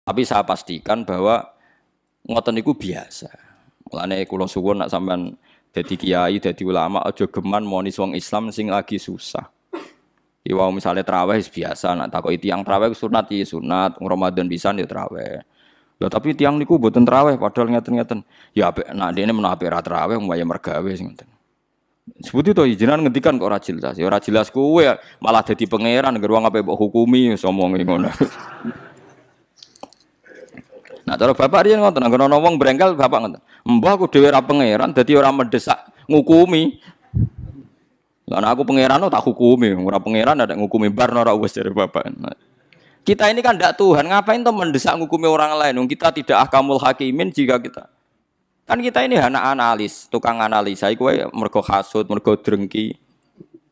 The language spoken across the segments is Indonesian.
Tapi saya pastikan bahwa ngoten niku biasa. Mulane kula suwun nak sampean dadi kiai, dadi ulama aja geman moni wong Islam sing lagi susah. Iwau misale traweh biasa, nak takoki tiyang traweh sunat ya sunat, Ramadan pisan ya traweh. Lah tapi tiyang niku mboten traweh padahal ngeten-ngeten. Ya apik nak dene menawa ra traweh mbaya mergawe sing ngoten. Sebut itu jenengan ngendikan kok ora jelas. Ya ora jelas kowe malah dadi pangeran ngger wong ape mbok hukumi somongi ngono. Nah, cara bapak riyen ngoten, anggere ana wong brengkel bapak ngoten. Mbah aku dhewe ra pangeran dadi ora mendesak ngukumi. Lah aku pangeran tak hukumi, ora pangeran ada ngukumi barno ora wis dari bapak. Kita ini kan ndak Tuhan, ngapain toh mendesak ngukumi orang lain? Kita tidak ahkamul hakimin jika kita. Kan kita ini anak analis, tukang analisa kowe mergo hasud, mergo drengki.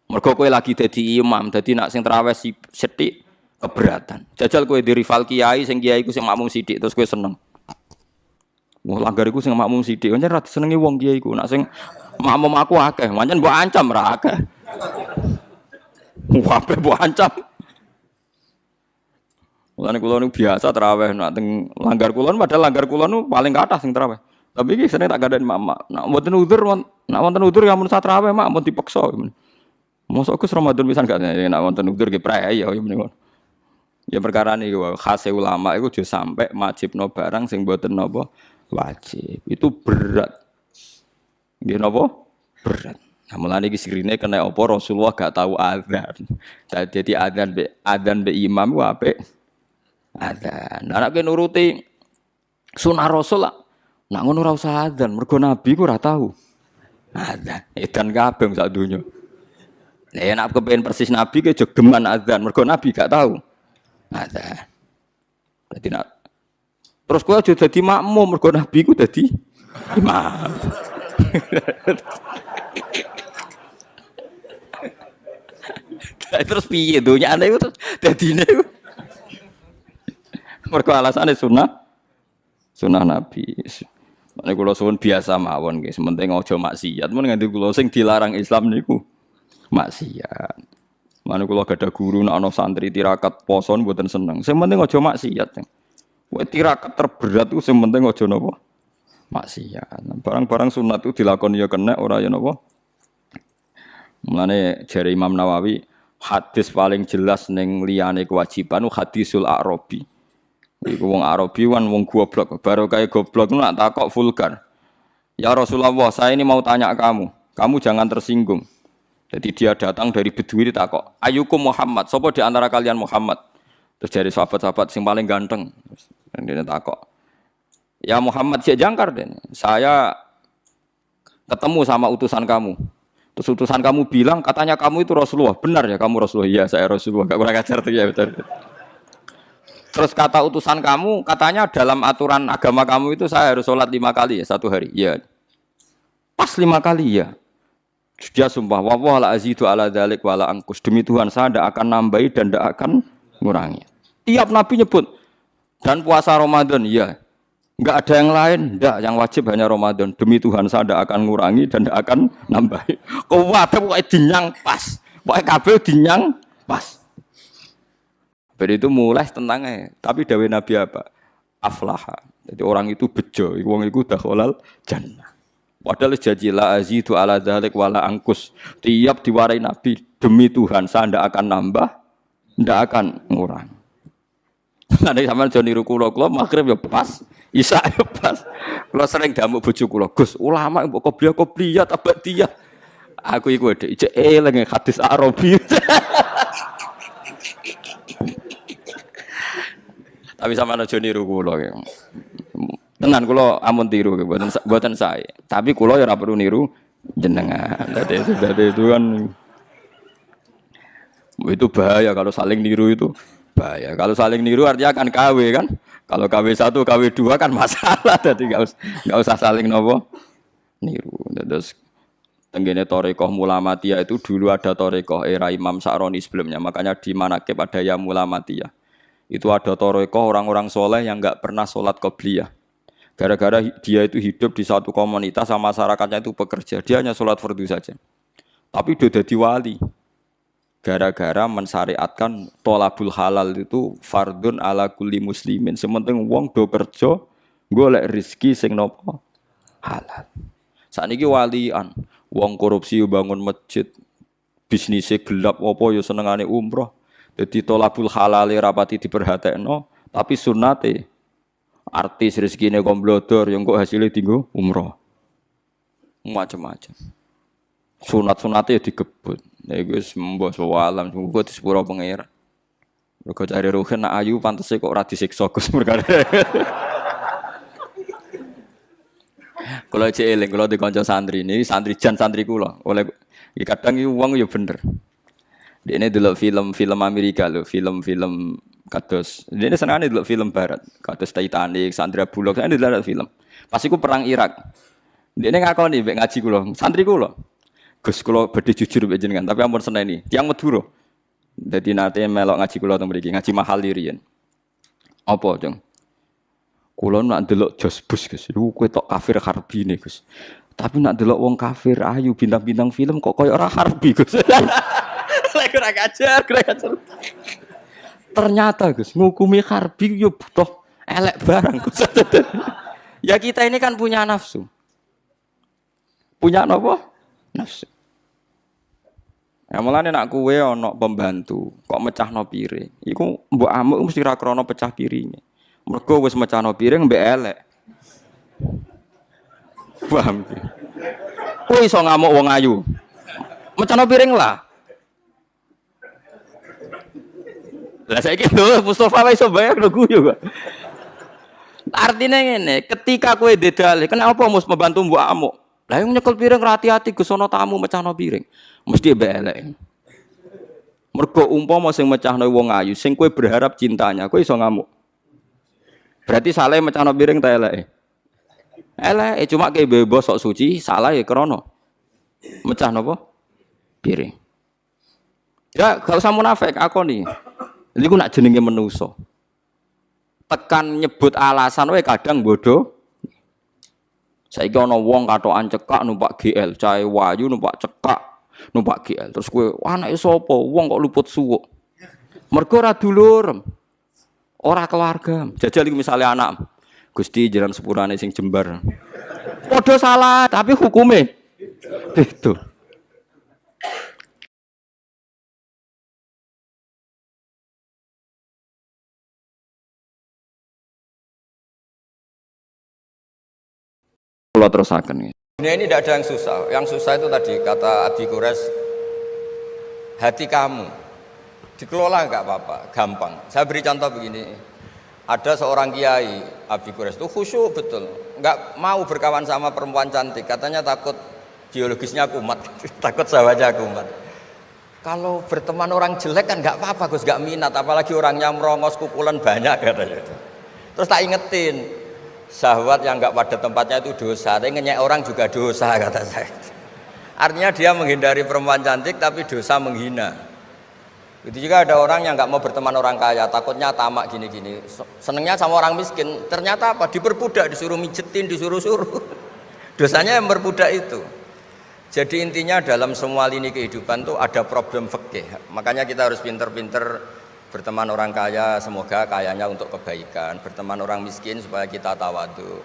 Mergo kowe lagi dadi imam, dadi nak sing traweh sithik keberatan. Jajal kowe di rival kiai sing kiai iku sing makmum sithik terus kowe seneng. Wah langgar iku sing makmum sithik, pancen ra disenengi wong kiai iku. Nak sing makmum aku akeh, pancen mbok ancam ra akeh. Wape mbok ancam. Mulane kula niku biasa traweh nak teng langgar kula padahal langgar kula nu paling kathah sing traweh. Tapi iki sering tak gandani mak. Nak wonten udzur, nak wonten udzur ya mun satraweh mak mun dipaksa. Mosok Gus Ramadan pisan gak nak wonten udzur ki prei ya meniku. Ya perkara niku khase ulama iku aja sampai majibno barang sing mboten napa wajib. Itu berat. Nggih napa? Berat. Nah, mulane iki sirine kena apa Rasulullah gak tahu azan. Dadi azan be imam ku apik. Azan. Lah nek nuruti sunah Rasul lah. Nak ngono ora usah azan, mergo Nabi ku ora tahu. Azan. Edan kabeh sak donya. Nek nek kepen persis Nabi ke jogeman azan, mergo Nabi gak tahu. Azan. Dadi nak terus kowe aja dadi makmum mergo Nabi ku dadi imam. Terus piye donyane iku terus dadine iku. Mergo alasane sunah Nabi. Nek kula suwun biasa mawon nggih, sementing aja maksiat. Men nganti kula sing dilarang Islam niku maksiat. Mane kula gadah guru nek ana santri tirakat poso mboten seneng. Sing penting aja maksiat. Wae tirakat terberat ku sing penting aja napa maksiat. Barang-barang sunat itu dilakoni ya kena ora ya napa. Mulane jare Imam Nawawi hadis paling jelas ning liyane kewajiban hadisul Arabi. Iku wong Arabi kan wong goblok, baru kayak goblok nak takok vulgar. Ya Rasulullah, saya ini mau tanya kamu jangan tersinggung. Jadi dia datang dari Bedui ditakok, "Ayukum Muhammad, sapa di antara kalian Muhammad?" Terus dari sahabat-sahabat sing paling ganteng. Dan dia takok, "Ya Muhammad sik jangkar den. Saya ketemu sama utusan kamu. Terus utusan kamu bilang katanya kamu itu Rasulullah. Benar ya kamu Rasulullah?" "Iya, saya Rasulullah." Enggak kurang ajar tuh ya betul. Terus kata utusan kamu, katanya dalam aturan agama kamu itu saya harus sholat 5 kali ya satu hari. Iya. Pas 5 kali ya. Dia sumpah, "Wallah la azidu ala dzalik wala angkus." Demi Tuhan saya tidak akan nambahi dan tidak akan ngurangi. Tiap Nabi nyebut. Dan puasa Ramadan, iya. Enggak ada yang lain, enggak, yang wajib hanya Ramadan. Demi Tuhan saya tidak akan ngurangi dan tidak akan nambahi. Kuwate pokoke dinyang pas. Pokoke kabeh dinyang pas. Jadi itu mulai tentangnya. Tapi dawuh Nabi apa? Aflaha. Jadi orang itu bejo, wong iku dakhalal jannah. Padahal janji la azidu ala dzalik wala angkus. Tiap diwarai Nabi, demi Tuhan saya ndak akan nambah, ndak akan ngurang. Nanti sampean aja niru kula magrib ya pas, isya ya pas. Kula sering damuk bojo kula, "Gus, ulama mbok qobliyah tabadiyah." Aku iku dhek ijek eling hadis Arabi. Tapi sampean aja niru kula. Tenan kula ampun tiru mboten sae. Tapi kula ya ora perlu niru jenengan. Dadi itu kan itu bahaya kalau saling niru itu. Bahaya. Kalau saling niru artinya akan KW kan. Kalau KW 1, KW 2 kan masalah. Jadi enggak usah saling nopo niru. Terus tenggene Thariqah Mulamatiyah itu dulu ada Thariqah era Imam Sa'roni sebelumnya. Makanya di Manaqib ada ya Mulamatiyah. Itu ada Toreko orang-orang soleh yang nggak pernah sholat qobliyah. Gara-gara dia itu hidup di satu komunitas sama masyarakatnya itu pekerja, dia hanya sholat fardu saja. Tapi udah jadi wali. Gara-gara mensyariatkan tolabul halal itu fardun ala kulli muslimin. Sementing wong do kerja golek rezeki sing nopo halal. Sakniki walian, wong korupsi bangun masjid, bisnisnya gelap apa ya senengane umroh. Jadi tolabul halal rapati diperhatekno, tapi sunnate artis rezekine komblodor yang kok hasilnya tinggu umroh. Macam-macam. Sunat-sunate ya digebut. Ya wis mbok sawalam muga disepuro pangeran. Mergo cari ruhen nak ayu pantese kok ora disiksa Gus perkara. Kula cek eling kula di kanca santri ini santri jan santri kula. Oleh kadang iki wong ya bener. Dene delok film-film Amerika lho, film-film kados. Dene senengane delok film barat, kados Titanic, Sandra Bullock, senengane delok film. Pas iku perang Irak. Dene ngakoni mbek ngaji kula, santri kula. Gus kula badhe jujur mbek jenengan, tapi ampun seneni. Tiyang Madura. Dadi nate melok ngaji kula teng mriki, ngaji mahal riyen. Apa, Jeng? Kula nak delok Jos Bus, Gus. Iku kowe tok kafir harbine, Gus. Tapi nak delok wong kafir ayu bintang-bintang film kok koyo ora harbi, Gus. Lek ora kajar. Ternyata Gus, ngukumi harbi yo butuh elek barang, Gus. Ya kita ini kan punya nafsu. Punya apa? Nafsu. Ya mulane nak kowe ana pembantu, kok mecahno piring. Iku mbok amuk mesti ra krana pecah piringe. Mergo wis mecahno piring mbek elek. Paham ki? Kowe iso ngamuk wong ayu. Mecahno piring lah. Lah saiki lho Mustofa wis iso bayar lho guyu kok. Artinya ngene, ketika kowe dedale, kenapa mus membantu mbok amuk? Lah yang nyekel piring hati-hati Gus ana tamu mecahno piring. Mesti mbek elek. Mergo umpama sing mecahno wong ayu, sing kowe berharap cintanya, kowe iso ngamuk. Berarti salah mecahno piring ta eleke? Eleke cuma ke bebas sok suci, salah ya krana mecahno apa? Piring. Ya gak usah munafik akoni. Iku nak jenenge manusa. Tekan nyebut alasan wae kadang bodoh. Saiki ana wong katokan cekak numpak GL, cahe wayu numpak cekak, numpak GL. Terus kowe anake sapa? Wong kok luput suwuk. Mergo ora dulur. Ora keluarga. Jajal iki misale anak. Gusti jalan sepurane sing jembar. Padha salah, tapi hukume itu. Kalau terusakan. Ini tidak ada yang susah. Yang susah itu tadi kata Abi Quraisy, hati kamu dikelola nggak apa-apa, gampang. Saya beri contoh begini. Ada seorang kiai Abi Quraisy itu khusyuk betul, nggak mau berkawan sama perempuan cantik. Katanya takut biologisnya kumat, takut sawahnya kumat. Kalau berteman orang jelek kan nggak apa-apa, Gus, nggak minat. Apalagi orangnya merongos, kukulan banyak katanya. Terus tak ingetin. Syahwat yang enggak pada tempatnya itu dosa, tapi ngenyek orang juga dosa kata saya. Artinya dia menghindari perempuan cantik tapi dosa menghina. Itu juga ada orang yang enggak mau berteman orang kaya, takutnya tamak gini-gini. Senengnya sama orang miskin, ternyata apa? Diperbudak, disuruh mijetin, disuruh-suruh. Dosanya yang berbudak itu. Jadi intinya dalam semua lini kehidupan tuh ada problem fikih. Makanya kita harus pinter-pinter berteman orang kaya, semoga kayanya untuk kebaikan. Berteman orang miskin supaya kita tawadu.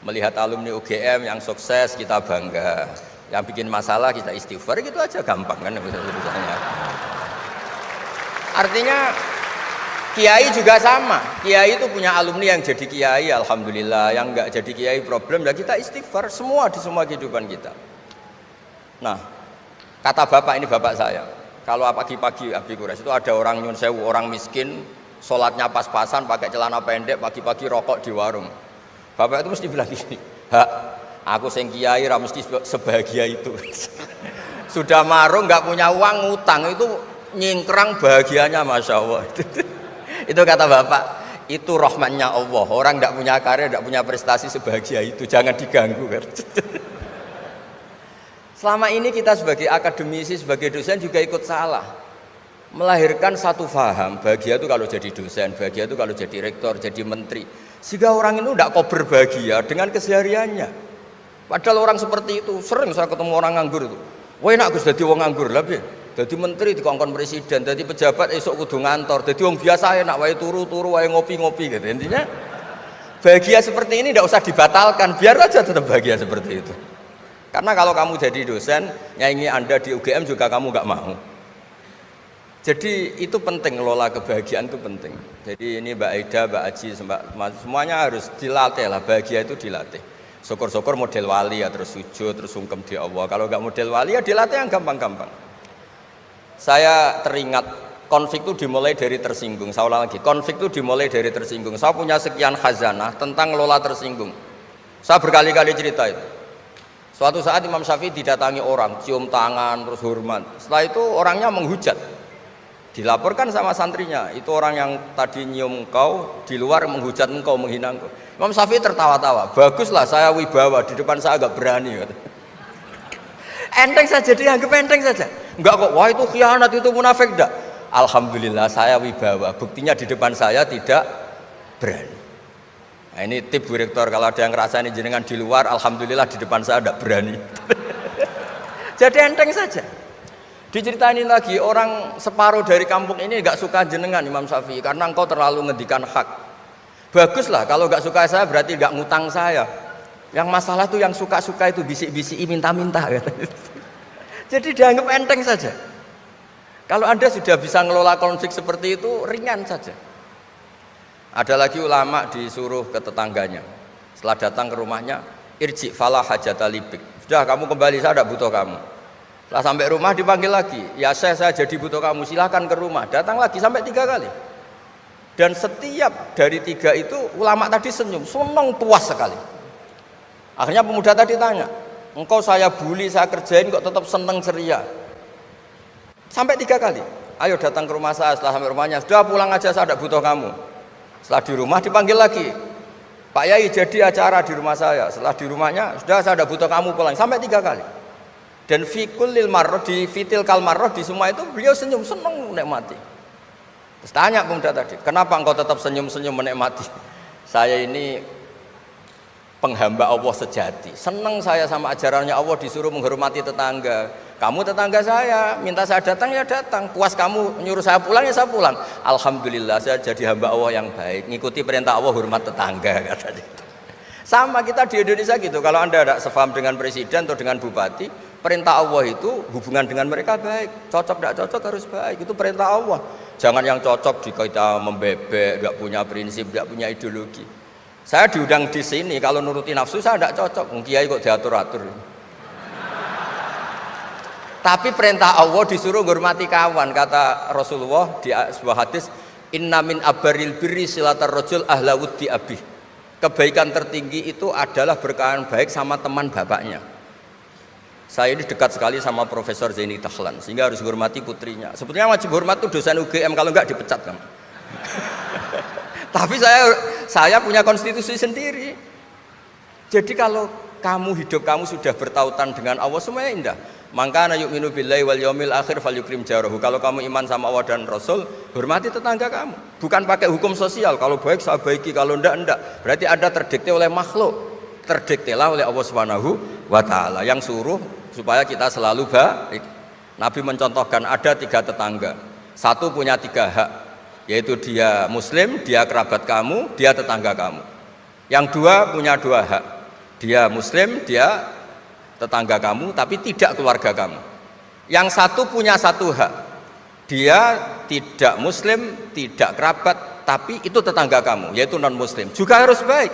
Melihat alumni UGM yang sukses kita bangga. Yang bikin masalah kita istighfar, gitu aja gampang kan urusannya. Artinya kiai juga sama. Kiai itu punya alumni yang jadi kiai, alhamdulillah. Yang enggak jadi kiai problem, ya kita istighfar semua di semua kehidupan kita. Nah, kata bapak ini bapak saya. Kalau pagi-pagi Abi Quraisy itu ada orang nyun sewu, orang miskin, sholatnya pas-pasan, pakai celana pendek, pagi-pagi rokok di warung. Bapak itu mesti bilang gini, hak, aku sing kiai ra mesti sebahagia itu. Sudah marung, nggak punya uang, ngutang, itu nyingkrang bahagianya, Masya Allah. Itu kata bapak, itu rahmatnya Allah. Orang nggak punya karya, nggak punya prestasi sebahagia itu, jangan diganggu. Selama ini kita sebagai akademisi, sebagai dosen juga ikut salah. melahirkan satu faham, bahagia itu kalau jadi dosen, bahagia itu kalau jadi rektor, jadi menteri. Sehingga orang itu tidak kober bahagia dengan kesehariannya. Padahal orang seperti itu, sering saya ketemu orang nganggur itu. Wah enak Gus dadi wong nganggur lah piye? Dadi menteri dikongkon presiden, dadi pejabat esok kudu ngantor, dadi wong biasa enak wae turu-turu wae ngopi-ngopi gitu. Intinya bahagia seperti ini tidak usah dibatalkan, biar aja tetap bahagia seperti itu. Karena kalau kamu jadi dosen, nyanyi Anda di UGM juga kamu nggak mau. Jadi itu penting, ngelola kebahagiaan itu penting. Jadi ini Mbak Aida, Mbak Aji, semuanya harus dilatih lah, bahagia itu dilatih. Syukur-syukur model wali ya, terus sujud, terus sungkem di Allah. Kalau nggak model wali ya dilatih yang gampang-gampang. Saya teringat konflik itu dimulai dari tersinggung. Saya ulang lagi, konflik itu dimulai dari tersinggung. Saya punya sekian khazanah tentang ngelola tersinggung. Saya berkali-kali cerita itu. Suatu saat Imam Syafi'i didatangi orang, cium tangan, terus hormat. Setelah itu orangnya menghujat. Dilaporkan sama santrinya, itu orang yang tadi nyium engkau, di luar menghujat engkau, menghina engkau. Imam Syafi'i tertawa-tawa, baguslah saya wibawa, di depan saya agak berani. Enteng saja, dianggap enteng saja. Enggak kok, wah itu khianat, itu munafik, enggak. Alhamdulillah saya wibawa, buktinya di depan saya tidak berani. Nah ini tip Bu Rektor, kalau ada yang ngerasa ini jenengan di luar, alhamdulillah di depan saya tidak berani. Jadi enteng saja. Diceritain lagi, orang separuh dari kampung ini nggak suka jenengan Imam Syafi'i karena engkau terlalu ngendikan hak. Baguslah, kalau nggak suka saya berarti nggak ngutang saya. Yang masalah tuh yang suka-suka itu bisik-bisik minta-minta. Jadi dianggap enteng saja. Kalau Anda sudah bisa ngelola konflik seperti itu, ringan saja. Ada lagi ulama disuruh ke tetangganya. Setelah datang ke rumahnya, irji fala hajata libik. Sudah kamu kembali, saya tidak butuh kamu. Setelah sampai rumah dipanggil lagi, ya saya jadi butuh kamu, silahkan ke rumah. Datang lagi sampai 3 kali. Dan setiap dari 3 itu ulama tadi senyum, senang puas sekali. Akhirnya pemuda tadi tanya, engkau saya bully, saya kerjain kok tetap senang ceria. Sampai 3 kali. Ayo datang ke rumah saya. Setelah sampai rumahnya, sudah pulang aja, saya tidak butuh kamu. Setelah di rumah dipanggil lagi, Pak Yai jadi acara di rumah saya. Setelah di rumahnya, sudah saya tidak butuh kamu, pulang. Sampai 3 kali. Dan fikul lil marroh, di fitil kal marroh, di semua itu beliau senyum, senang menikmati. Terus tanya pemuda tadi, kenapa engkau tetap senyum-senyum menikmati? Saya ini penghamba Allah sejati, senang saya sama ajarannya Allah, disuruh menghormati tetangga. Kamu tetangga saya, minta saya datang ya datang, puas kamu nyuruh saya pulang ya saya pulang. Alhamdulillah saya jadi hamba Allah yang baik, ngikuti perintah Allah, hormat tetangga, katanya. Sama kita di Indonesia gitu, kalau Anda tidak sefaham dengan presiden atau dengan bupati, perintah Allah itu hubungan dengan mereka baik, cocok tidak cocok harus baik, itu perintah Allah. Jangan yang cocok jika kita membebek, tidak punya prinsip, tidak punya ideologi. Saya diundang di sini, kalau nuruti nafsu saya tidak cocok, kiai kok diatur-atur. Tapi perintah Allah disuruh menghormati kawan, kata Rasulullah di sebuah hadis, inna min abaril birri silatar rajul ahla wuddi abih. Kebaikan tertinggi itu adalah berkawan baik sama teman bapaknya. Saya ini dekat sekali sama Profesor Zaini Tahlan, sehingga harus hormati putrinya. Sebetulnya wajib hormat itu dosen UGM, kalau enggak dipecat kan. Tapi saya punya konstitusi sendiri. Jadi kalau kamu hidup kamu sudah bertautan dengan Allah, semuanya indah. Maka yu'minu billahi wal yaumil akhir falyukrim jarahu. Kalau kamu iman sama Allah dan Rasul, hormati tetangga kamu. Bukan pakai hukum sosial, kalau baik saya baiki, kalau enggak. Berarti Anda terdikte oleh makhluk. Terdiktelah oleh Allah Subhanahu wa taala yang suruh supaya kita selalu baik. Nabi mencontohkan ada 3 tetangga. Satu punya 3 hak, yaitu dia muslim, dia kerabat kamu, dia tetangga kamu. Yang 2 punya 2 hak. Dia muslim, dia tetangga kamu, tapi tidak keluarga kamu. Yang 1 punya 1 hak, dia tidak muslim, tidak kerabat, tapi itu tetangga kamu, yaitu non muslim, juga harus baik.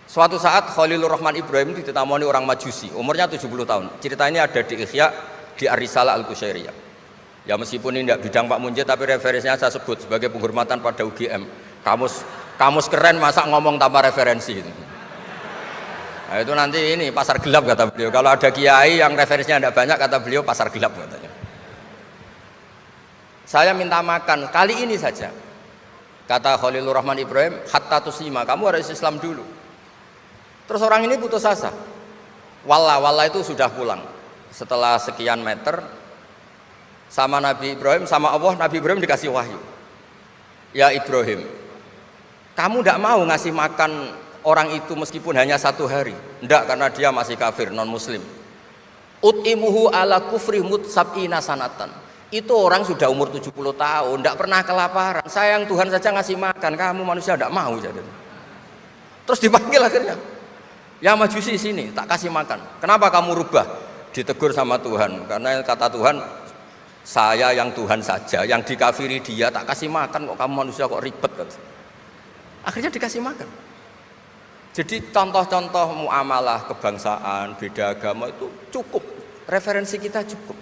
Suatu saat Khalilur Rahman Ibrahim ditemani orang Majusi, umurnya 70 tahun. Cerita ini ada di Ikhya, di Ar-Risalah Al-Qusyairiyah. Ya meskipun ini tidak bidang Pak Munjid, tapi referensinya saya sebut sebagai penghormatan pada UGM. Kamus keren, masa ngomong tanpa referensi itu. Nah, itu nanti ini pasar gelap kata beliau. Kalau ada kiai yang referensinya tidak banyak, kata beliau pasar gelap katanya. Saya minta makan kali ini saja. Kata Khalilur Rahman Ibrahim, hatta tuslima, kamu harus Islam dulu. Terus orang ini putus asa. Walla itu sudah pulang. Setelah sekian meter, sama Nabi Ibrahim, sama Allah. Nabi Ibrahim dikasih wahyu, ya Ibrahim, kamu tidak mau ngasih makan orang itu meskipun hanya 1 hari? Tidak, karena dia masih kafir, non muslim. Ut'imuhu ala kufri sab'ina sanatan. Itu orang sudah umur 70 tahun, tidak pernah kelaparan. Sayang Tuhan saja ngasih makan, kamu manusia tidak mau. Jadi. Terus dipanggil akhirnya, ya Majusi sini, tak kasih makan. Kenapa kamu rubah? Ditegur sama Tuhan, karena kata Tuhan, saya yang Tuhan saja, yang dikafiri dia tak kasih makan, kok kamu manusia kok ribet. Akhirnya dikasih makan. Jadi contoh-contoh muamalah kebangsaan, beda agama itu cukup, referensi kita cukup.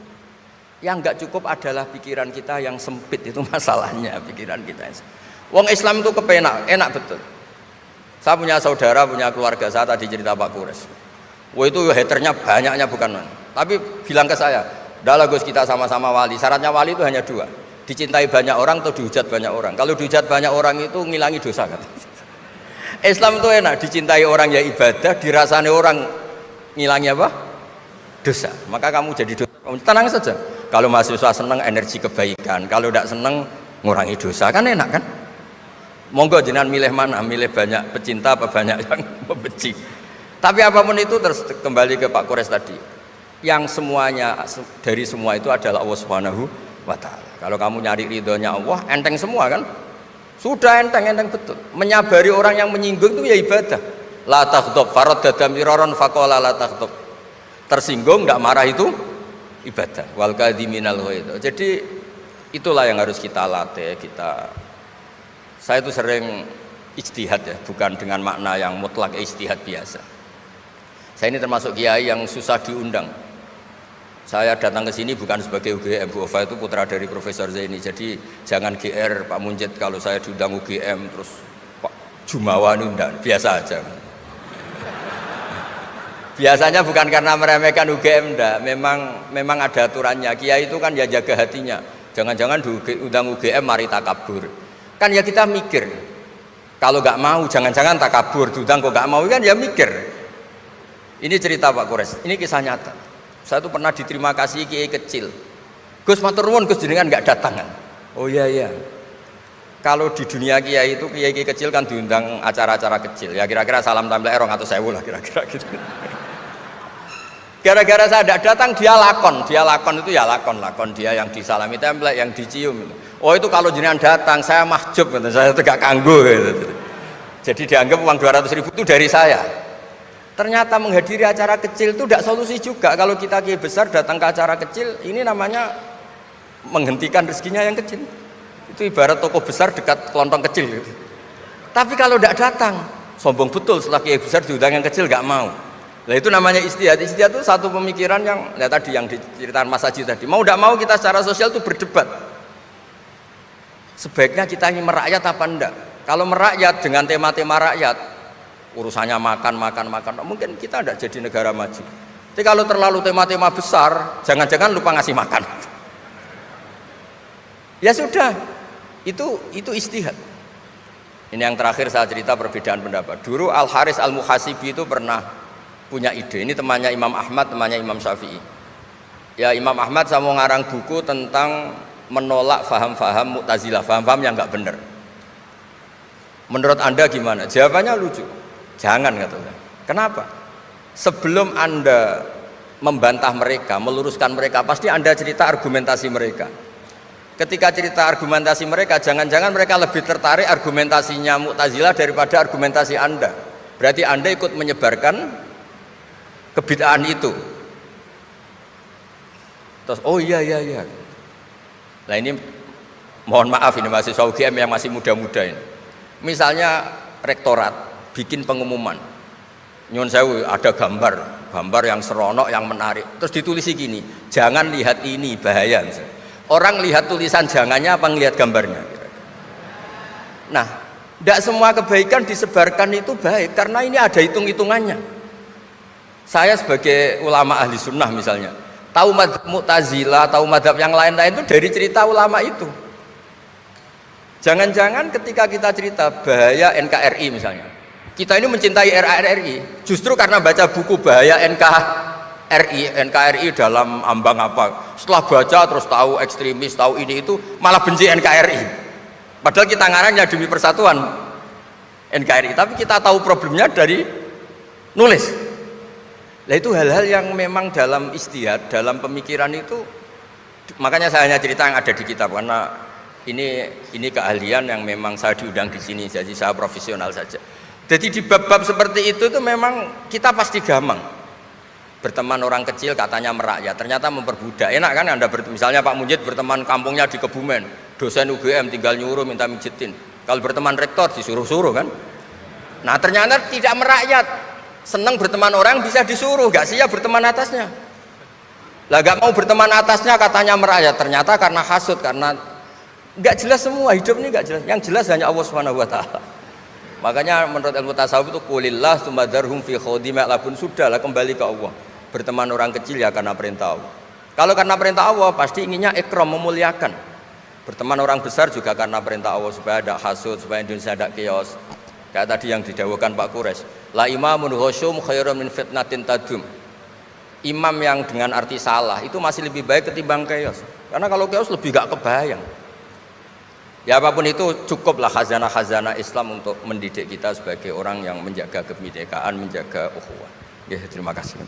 Yang enggak cukup adalah pikiran kita yang sempit, itu masalahnya pikiran kita. Wong Islam itu kepenak, enak betul. Saya punya saudara, punya keluarga, saya tadi cerita Pak Kures. Wah itu haternya banyaknya bukan. Tapi bilang ke saya, dah Gus kita sama-sama wali. Syaratnya wali itu hanya 2, dicintai banyak orang atau dihujat banyak orang. Kalau dihujat banyak orang itu ngilangi dosa kan. Islam itu enak, dicintai orang ya ibadah, dirasani orang ngilangi apa? Dosa. Maka kamu jadi dosa. Tenang saja. Kalau mahasiswa senang energi kebaikan, kalau tidak senang ngurangi dosa, kan enak kan? Monggo jenengan milih mana? Milih banyak pecinta apa banyak yang membenci. Tapi apapun itu terus kembali ke Pak Kores tadi. Yang semuanya dari semua itu adalah Allah Subhanahu wa taala. Kalau kamu nyari ridhonya Allah, enteng semua kan? Sudah enteng betul. Menyabari orang yang menyinggung itu ya ibadah. La taghdab faradda miraran faqala la taghdab. Tersinggung enggak marah itu ibadah. Wal kadhiminal ghaidh. Jadi itulah yang harus kita latih, saya itu sering ijtihad ya, bukan dengan makna yang mutlak ijtihad biasa. Saya ini termasuk kiai yang susah diundang. Saya datang ke sini bukan sebagai UGM, Bu Ova itu putra dari Profesor Zaini. Jadi jangan GR Pak Munjid kalau saya diundang UGM terus Pak Jumawa ini undang, biasa aja. Biasanya bukan karena meremehkan UGM, enggak. Memang ada aturannya. Kiai itu kan ya jaga hatinya. Jangan-jangan diundang UGM mari takabur. Kan ya kita mikir. Kalau nggak mau jangan-jangan takabur, diundang kok nggak mau kan ya mikir. Ini cerita Pak Kores, ini kisah nyata. Saya tuh pernah diterima kasih kiai kecil. Gus matur nuwun Gus jenengan nggak datangan. Oh iya. Kalau di dunia kiai itu kiai kecil kan diundang acara-acara kecil. Ya kira-kira salam tempel erong atau sewu lah kira-kira gitu. Gara-gara saya tidak datang dia lakon itu ya lakon dia yang disalami template, yang dicium. Oh itu kalau jenengan datang saya mahjub, saya itu gak kanggo gitu. Jadi dianggap uang 200.000 itu dari saya. Ternyata menghadiri acara kecil itu tidak solusi juga. Kalau kita kiai besar datang ke acara kecil, ini namanya menghentikan rezekinya yang kecil. Itu ibarat toko besar dekat kelontong kecil gitu. Tapi kalau tidak datang, sombong betul setelah kiai besar diundang yang kecil gak mau. Nah itu namanya istihad. Istihad itu satu pemikiran yang tadi yang diceritakan Mas Haji tadi. Mau tidak mau kita secara sosial itu berdebat. Sebaiknya kita ini merakyat apa enggak? Kalau merakyat dengan tema-tema rakyat, urusannya makan, mungkin kita tidak jadi negara maju. Tapi kalau terlalu tema-tema besar, jangan-jangan lupa ngasih makan. Ya sudah, itu istihad. Ini yang terakhir saya cerita perbedaan pendapat. Dulu Al Haris Al Muhasibi itu pernah punya ide. Ini temannya Imam Ahmad, temannya Imam Syafi'i. Ya Imam Ahmad saya mau ngarang buku tentang menolak faham-faham Mu'tazilah, faham-faham yang nggak benar. Menurut Anda gimana? Jawabannya lucu. Jangan katanya. Kenapa? Sebelum Anda membantah mereka, meluruskan mereka, pasti Anda cerita argumentasi mereka. Ketika cerita argumentasi mereka, jangan-jangan mereka lebih tertarik argumentasinya Mu'tazilah daripada argumentasi Anda. Berarti Anda ikut menyebarkan kebid'ahan itu. Terus oh iya. Nah ini mohon maaf ini mahasiswa UGM yang masih muda-muda ini. Misalnya rektorat bikin pengumuman, nyun sewu ada gambar yang seronok, yang menarik. Terus ditulisi gini, jangan lihat ini bahaya. Orang lihat tulisan jangannya apa ngelihat gambarnya? Nah, tidak semua kebaikan disebarkan itu baik karena ini ada hitung-hitungannya. Saya sebagai ulama ahli sunnah misalnya, tahu madzhab Mu'tazilah, tahu madzhab yang lain-lain itu dari cerita ulama itu. Jangan-jangan ketika kita cerita bahaya NKRI misalnya, kita ini mencintai RRI justru karena baca buku bahaya NKRI dalam ambang apa, Setelah baca terus tahu ekstremis, tahu ini itu, malah benci NKRI. Padahal kita ngarangnya demi persatuan NKRI, tapi kita tahu problemnya dari nulis. Nah itu hal-hal yang memang dalam istihad, dalam pemikiran itu, makanya saya hanya cerita yang ada di kitab, karena ini keahlian yang memang saya diundang di sini, jadi saya profesional saja. Jadi di bab-bab seperti itu memang kita pasti gampang. Berteman orang kecil katanya merakyat, ternyata memperbudak. Enak kan Anda misalnya Pak Munjid berteman kampungnya di Kebumen, dosen UGM tinggal nyuruh minta mijitin. Kalau berteman rektor disuruh-suruh kan. Nah ternyata tidak merakyat. Senang berteman orang bisa disuruh, gak siap berteman atasnya. Lah gak mau berteman atasnya katanya merakyat, ternyata karena hasud, karena gak jelas semua, hidup ini gak jelas. Yang jelas hanya Allah Subhanahu wa taala. Makanya menurut ilmu tasawuf itu qulillah tsumadarhum fi khawdi ma'labun, sudahlah kembali ke Allah. Berteman orang kecil ya karena perintah Allah. Kalau karena perintah Allah pasti inginnya ikram, memuliakan. Berteman orang besar juga karena perintah Allah, supaya ada hasud, supaya Indonesia ada chaos. Kayak tadi yang didawuhkan Pak Quraisy, la imamun ghasyum khairun min fitnatin tadum. Imam yang dengan arti salah itu masih lebih baik ketimbang chaos. Karena kalau chaos lebih gak kebayang. Ya apapun itu cukuplah khazanah-khazanah Islam untuk mendidik kita sebagai orang yang menjaga kebinekaan, menjaga ukhuwah. Ya, terima kasih.